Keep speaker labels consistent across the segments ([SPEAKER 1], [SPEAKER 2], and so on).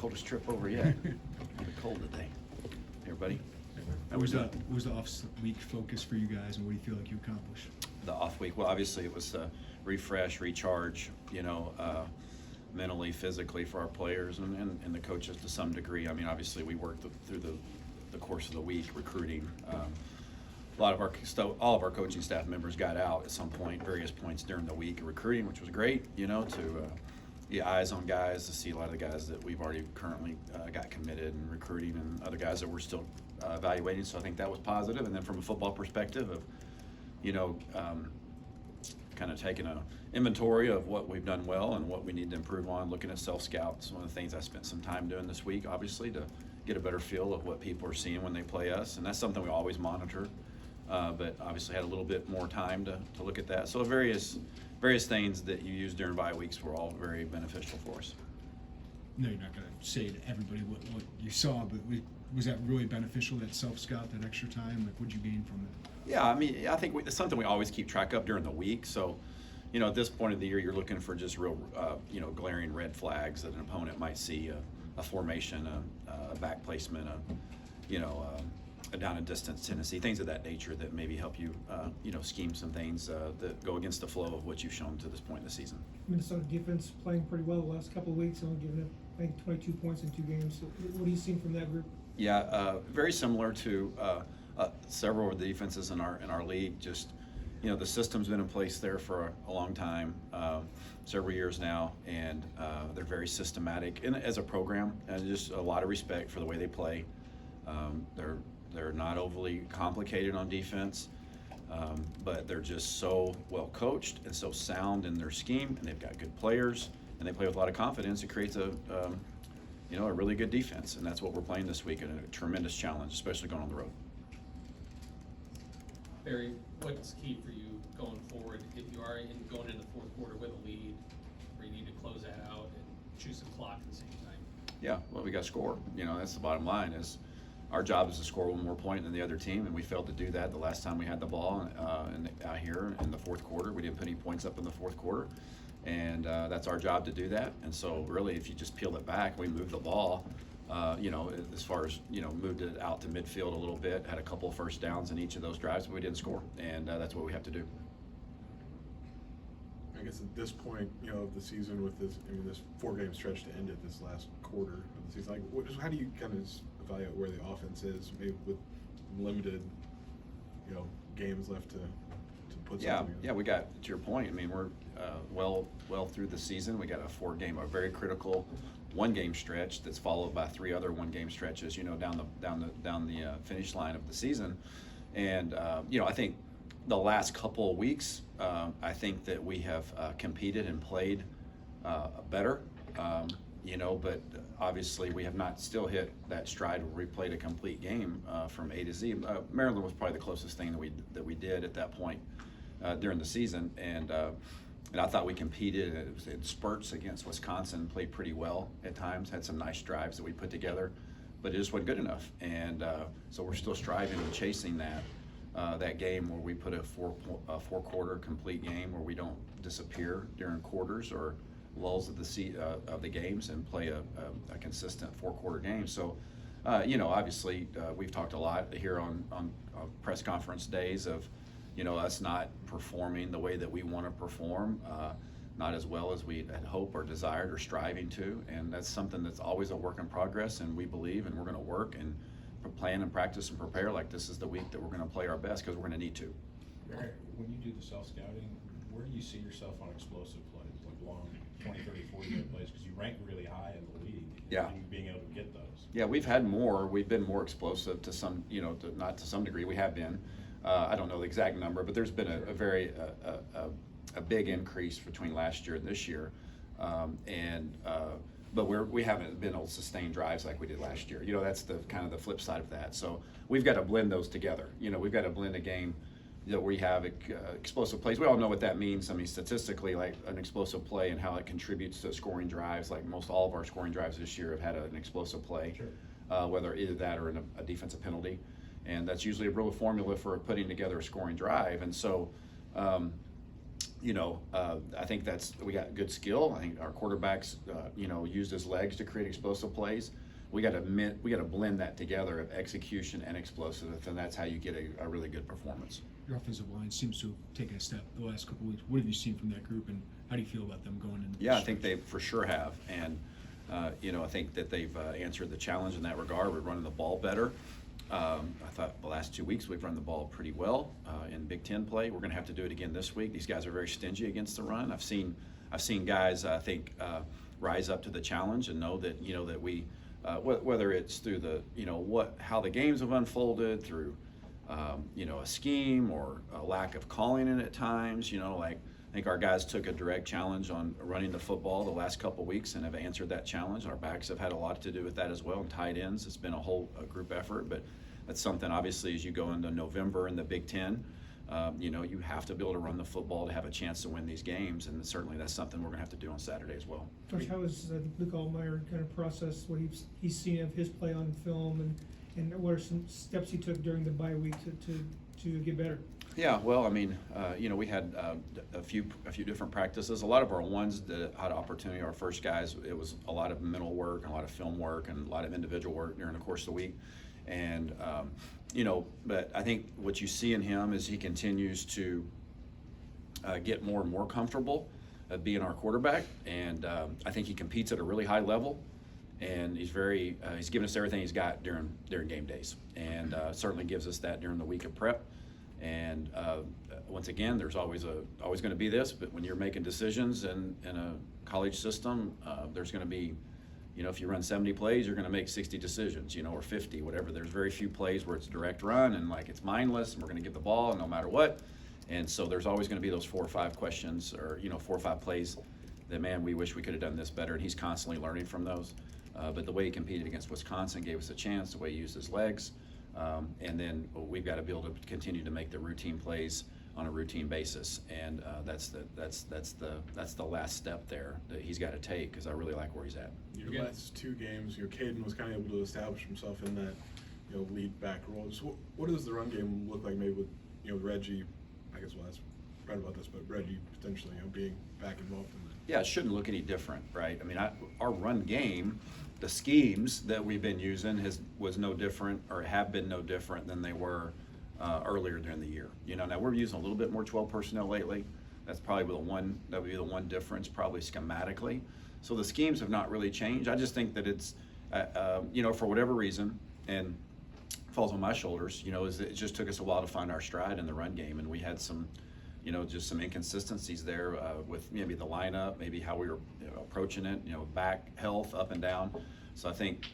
[SPEAKER 1] coldest trip over yet. It's cold today. Hey, everybody.
[SPEAKER 2] What was the off-week focus for you guys, and what do you feel like you accomplished?
[SPEAKER 1] The off week, well, obviously it was refresh, recharge, mentally, physically for our players and the coaches to some degree. I mean, obviously we worked through the course of the week recruiting. A lot of all of our coaching staff members got out at some point, various points during the week recruiting, which was great, to get eyes on guys, to see a lot of the guys that we've already currently got committed and recruiting, and other guys that we're still evaluating. So I think that was positive. And then from a football perspective of, kind of taking an inventory of what we've done well and what we need to improve on, looking at self-scouts. One of the things I spent some time doing this week, obviously, to get a better feel of what people are seeing when they play us. And that's something we always monitor, but obviously had a little bit more time to look at that. So various things that you use during bye weeks were all very beneficial for us.
[SPEAKER 2] No, you're not going to say to everybody what you saw, but was that really beneficial, that self-scout, that extra time? Like, what'd you gain from it?
[SPEAKER 1] Yeah, I mean, I think it's something we always keep track of during the week. So, at this point of the year, you're looking for just real, glaring red flags that an opponent might see, a formation, a back placement, a down and distance tendency, things of that nature that maybe help you, scheme some things that go against the flow of what you've shown to this point in the season.
[SPEAKER 3] Minnesota defense playing pretty well the last couple of weeks, only giving up, I think, 22 points in 2 games. So what are you seeing from that group?
[SPEAKER 1] Yeah, very similar to several of the defenses in our league. Just, the system's been in place there for a long time, several years now, and they're very systematic as a program, and just a lot of respect for the way they play. They're not overly complicated on defense, but they're just so well coached and so sound in their scheme, and they've got good players, and they play with a lot of confidence. It creates a really good defense, and that's what we're playing this week, and a tremendous challenge, especially going on the road.
[SPEAKER 4] Barry, what's key for you going forward if you are going into the fourth quarter with a lead, where you need to close that out and choose some clock at the same time?
[SPEAKER 1] Yeah, well, we got to score. That's the bottom line. Is our job is to score one more point than the other team, and we failed to do that the last time we had the ball out here in the fourth quarter. We didn't put any points up in the fourth quarter, and that's our job to do that. And so really, if you just peel it back, we moved the ball, as far as, moved it out to midfield a little bit, had a couple of first downs in each of those drives, but we didn't score, and that's what we have to do.
[SPEAKER 5] I guess at this point, of the season with this 4-game stretch to end it this last quarter of the season, how do you kind of evaluate where the offense is, maybe with limited, games left to put something together?
[SPEAKER 1] Yeah, we got, to your point, I mean, we're well through the season. We got a very critical 1-game stretch that's followed by 3 other 1-game stretches, down the finish line of the season. And I think the last couple of weeks, I think that we have competed and played better, but obviously we have not still hit that stride where we played a complete game from A to Z. Maryland was probably the closest thing that we did at that point during the season, and I thought we competed in spurts against Wisconsin, played pretty well at times, had some nice drives that we put together, but it just wasn't good enough. And so we're still striving and chasing that game where we put a four-quarter complete game where we don't disappear during quarters or lulls of the games, and play a consistent 4-quarter game. So, obviously we've talked a lot here on press conference days of, us not performing the way that we want to perform, not as well as we had hoped or desired or striving to, and that's something that's always a work in progress, and we believe, and we're going to work and plan and practice and prepare like this is the week that we're going to play our best, because we're going to need to.
[SPEAKER 6] Barry, when you do the self-scouting, where do you see yourself on explosive plays, like long 20, 30, 40-yard plays, because you rank really high in the league,
[SPEAKER 1] Yeah.
[SPEAKER 6] and being able to get those?
[SPEAKER 1] Yeah, we've been more explosive to some, not to some degree, we have been. I don't know the exact number, but there's been a big increase between last year and this year, but we haven't been able to sustain drives like we did last year. That's the kind of the flip side of that. So we've got to blend those together. We've got to blend a game that we have explosive plays. We all know what that means. I mean, statistically, like an explosive play and how it contributes to scoring drives. Like most all of our scoring drives this year have had an explosive play, sure. Whether either that or a defensive penalty. And that's usually a real formula for putting together a scoring drive. And so, I think we got good skill. I think our quarterbacks, used his legs to create explosive plays. We got to blend that together of execution and explosive, and that's how you get a really good performance.
[SPEAKER 2] Your offensive line seems to have taken a step the last couple of weeks. What have you seen from that group, and how do you feel about them going into
[SPEAKER 1] Yeah, I
[SPEAKER 2] this
[SPEAKER 1] think
[SPEAKER 2] stretch?
[SPEAKER 1] they for sure have, and I think that they've answered the challenge in that regard. We're running the ball better. I thought the last 2 weeks we've run the ball pretty well in Big Ten play. We're going to have to do it again this week. These guys are very stingy against the run. I've seen guys I think rise up to the challenge and know that that we whether it's through the how the games have unfolded through a scheme or a lack of calling in at times. I think our guys took a direct challenge on running the football the last couple of weeks and have answered that challenge. Our backs have had a lot to do with that as well, and tight ends. It's been a group effort, but that's something obviously as you go into November in the Big Ten, you have to be able to run the football to have a chance to win these games, and certainly that's something we're going to have to do on Saturday as well.
[SPEAKER 3] Coach, how is Luke AlMesser kind of process what he's seen of his play on film, and what are some steps he took during the bye week to get better?
[SPEAKER 1] Yeah, well, I mean, we had a few different practices. A lot of our ones that had opportunity, our first guys, it was a lot of mental work, and a lot of film work, and a lot of individual work during the course of the week. And but I think what you see in him is he continues to get more and more comfortable being our quarterback, and I think he competes at a really high level. And he's given us everything he's got during game days, and certainly gives us that during the week of prep. And once again, there's always going to be this, but when you're making decisions in a college system, there's going to be, if you run 70 plays, you're going to make 60 decisions, or 50, whatever. There's very few plays where it's direct run and it's mindless, and we're going to give the ball no matter what. And so there's always going to be those 4 or 5 questions, or 4 or 5 plays that, man, we wish we could have done this better. And he's constantly learning from those. But the way he competed against Wisconsin gave us a chance. The way he used his legs. And then we've got to be able to continue to make the routine plays on a routine basis, and that's the last step there that he's got to take, because I really like where he's at.
[SPEAKER 5] Your last 2 games, Caden was kind of able to establish himself in that lead back role. So what does the run game look like, maybe with Reggie? I guess we'll ask Brett about this, but Reggie potentially being back involved in that.
[SPEAKER 1] Yeah, it shouldn't look any different, right? I mean, our run game, the schemes that we've been using was no different, or have been no different than they were earlier during the year. Now we're using a little bit more 12 personnel lately. That would be the one difference, probably schematically. So the schemes have not really changed. I just think that it's, for whatever reason, and falls on my shoulders, is it just took us a while to find our stride in the run game, and we had some, just some inconsistencies there with maybe the lineup, maybe how we were approaching it, back health up and down. So I think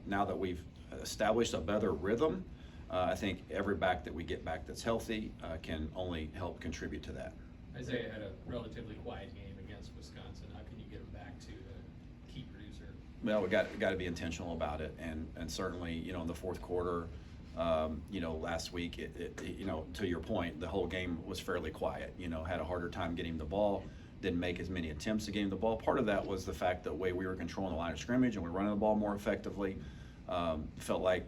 [SPEAKER 1] now that we've established a better rhythm, I think every back that we get back that's healthy can only help contribute to that.
[SPEAKER 4] Isaiah had a relatively quiet game against Wisconsin. How can you get him back to a key producer?
[SPEAKER 1] Well, we got to be intentional about it, and certainly, in the fourth quarter, last week, to your point, the whole game was fairly quiet. Had a harder time getting the ball, didn't make as many attempts to get the ball. Part of that was the fact that the way we were controlling the line of scrimmage and we were running the ball more effectively. Felt like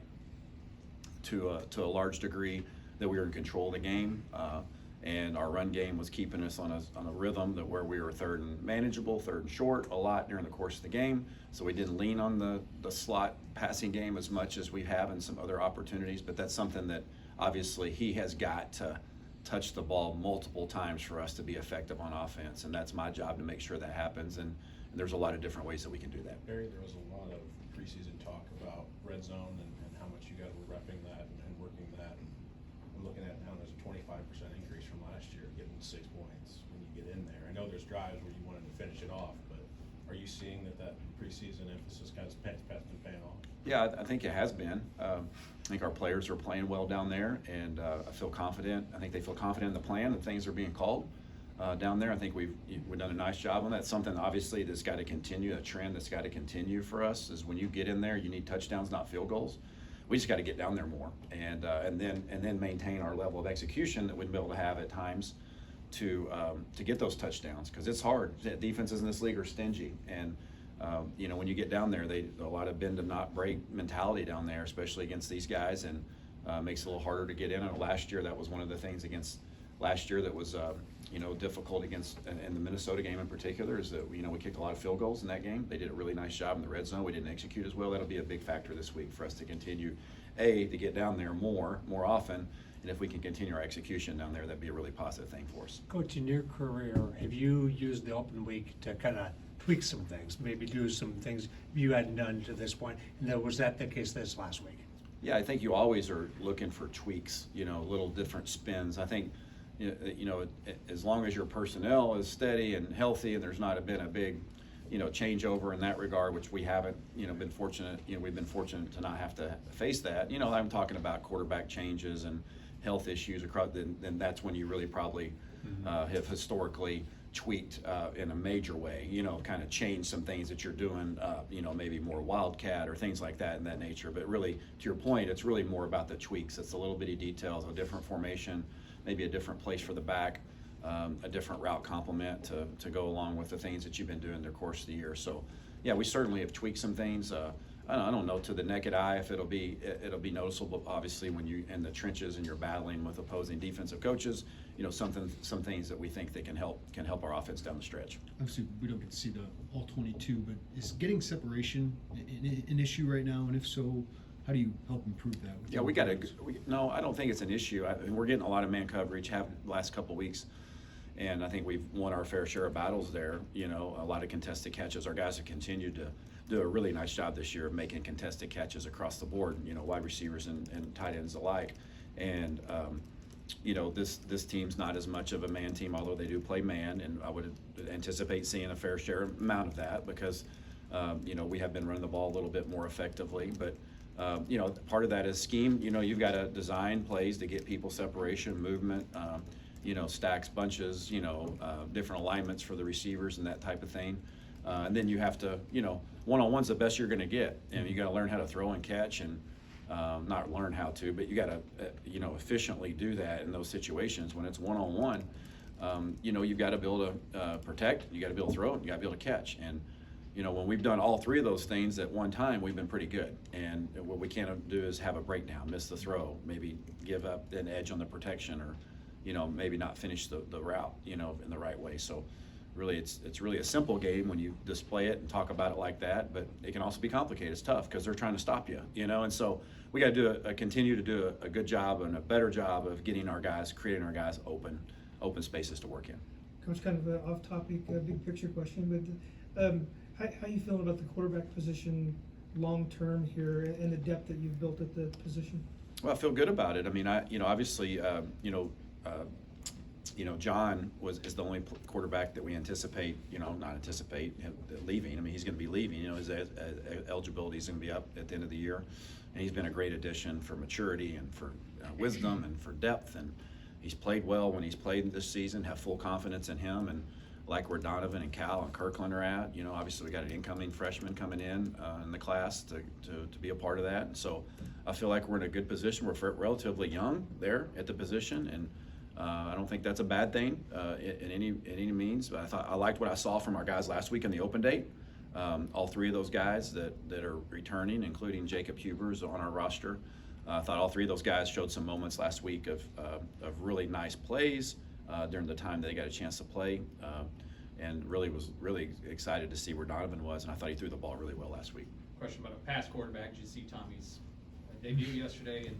[SPEAKER 1] to a large degree that we were in control of the game, and our run game was keeping us on a rhythm that where we were third and manageable, third and short a lot during the course of the game. So we didn't lean on the slot passing game as much as we have in some other opportunities, but that's something that obviously he has got to touch the ball multiple times for us to be effective on offense, and that's my job to make sure that happens, and there's a lot of different ways that we can do that.
[SPEAKER 6] Barry, there was a lot of preseason talk about red zone and how much you guys were repping that and working that. And I'm looking at now, there's a 25% increase from last year, getting 6 points when you get in there. I know there's drives where you wanted to finish it off, but are you seeing that preseason emphasis kind of been paying off?
[SPEAKER 1] Yeah, I think it has been. I think our players are playing well down there, and I feel confident. I think they feel confident in the plan and things are being called down there. I think we've done a nice job on that. Something obviously that's got to continue, a trend that's got to continue for us is when you get in there, you need touchdowns, not field goals. We just got to get down there more, and then maintain our level of execution that we'd be able to have at times to get those touchdowns, because it's hard. Defenses in this league are stingy, and when you get down there, a lot of bend and not break mentality down there, especially against these guys, and makes it a little harder to get in. And last year, that was one of the things against last year that was difficult against, in the Minnesota game in particular, is that, we kicked a lot of field goals in that game. They did a really nice job in the red zone. We didn't execute as well. That'll be a big factor this week for us to continue, to get down there more often. And if we can continue our execution down there, that'd be a really positive thing for us.
[SPEAKER 7] Coach, in your career, have you used the open week to kind of tweak some things, maybe do some things you hadn't done to this point? And then was that the case this last week?
[SPEAKER 1] Yeah, I think you always are looking for tweaks, little different spins. I think, as long as your personnel is steady and healthy and there's not been a big, changeover in that regard, which we haven't, been fortunate, we've been fortunate to not have to face that. I'm talking about quarterback changes and health issues across, then that's when you really probably have historically tweaked in a major way, kind of changed some things that you're doing, maybe more wildcat or things like that in that nature. But really, to your point, it's really more about the tweaks. It's the little bitty details, a different formation, maybe a different place for the back, a different route complement to go along with the things that you've been doing the course of the year. So, yeah, we certainly have tweaked some things. I don't know to the naked eye if it'll be noticeable, but obviously when you're in the trenches and you're battling with opposing defensive coaches, some things that we think that can help our offense down the stretch.
[SPEAKER 2] Obviously, we don't get to see the all 22, but is getting separation an issue right now? And if so, how do you help improve that?
[SPEAKER 1] Yeah, no, I don't think it's an issue. We're getting a lot of man coverage, have the last couple of weeks. And I think we've won our fair share of battles there, a lot of contested catches. Our guys have continued to do a really nice job this year of making contested catches across the board, wide receivers and tight ends alike. And, this team's not as much of a man team, although they do play man, and I would anticipate seeing a fair share amount of that because, we have been running the ball a little bit more effectively. But, part of that is scheme. You've got to design plays to get people separation, movement, stacks, bunches, different alignments for the receivers and that type of thing. And then you have to, one-on-one's the best you're going to get. And you got to learn how to throw and catch and not learn how to, but you got to, efficiently do that in those situations. When it's one-on-one, you've got to be able to protect, you got to be able to throw, and you got to be able to catch. And, when we've done all three of those things at one time, we've been pretty good. And what we can't do is have a breakdown, miss the throw, maybe give up an edge on the protection or, maybe not finish the route, in the right way. So really, it's really a simple game when you display it and talk about it like that, but it can also be complicated. It's tough because they're trying to stop you, and so we got to continue to do a good job and a better job of getting our guys, creating our guys open spaces to work in.
[SPEAKER 3] Coach, kind of an off-topic, big picture question, but how you feeling about the quarterback position long-term here and the depth that you've built at the position?
[SPEAKER 1] Well, I feel good about it. I mean, obviously, John is the only quarterback that we anticipate, not anticipate him leaving. I mean, he's going to be leaving. His eligibility is going to be up at the end of the year, and he's been a great addition for maturity and for wisdom and for depth. And he's played well when he's played this season. Have full confidence in him, and like where Donovan and Cal and Kirkland are at. Obviously we got an incoming freshman coming in the class to be a part of that. And so I feel like we're in a good position. We're relatively young there at the position, and I don't think that's a bad thing in any means. But I liked what I saw from our guys last week in the open date. All three of those guys that are returning, including Jacob Huber's on our roster. I thought all three of those guys showed some moments last week of really nice plays during the time that they got a chance to play, and was really excited to see where Donovan was, and I thought he threw the ball really well last week.
[SPEAKER 4] Question about a past quarterback. Did you see Tommy's debut yesterday in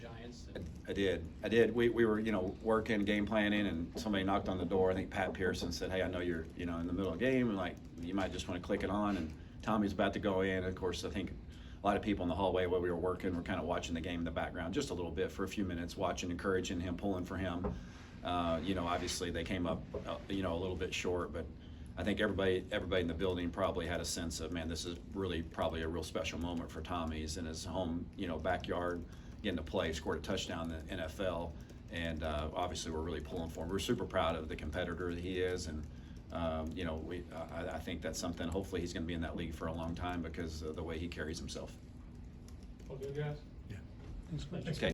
[SPEAKER 4] Giants?
[SPEAKER 1] I did. We were, working, game planning, and somebody knocked on the door. I think Pat Pearson said, "Hey, I know you're, in the middle of the game, and you might just want to click it on." And Tommy's about to go in. Of course, I think a lot of people in the hallway while we were working were kind of watching the game in the background just a little bit for a few minutes, watching, encouraging him, pulling for him. Obviously they came up, a little bit short, but I think everybody in the building probably had a sense of, man, this is really probably a real special moment for Tommy. He's in his home, backyard, getting to play, scored a touchdown in the NFL, and obviously we're really pulling for him. We're super proud of the competitor that he is, and I think that's something. Hopefully he's going to be in that league for a long time because of the way he carries himself.
[SPEAKER 4] All good, guys?
[SPEAKER 2] Yeah.
[SPEAKER 7] Thanks, Coach.
[SPEAKER 1] Okay.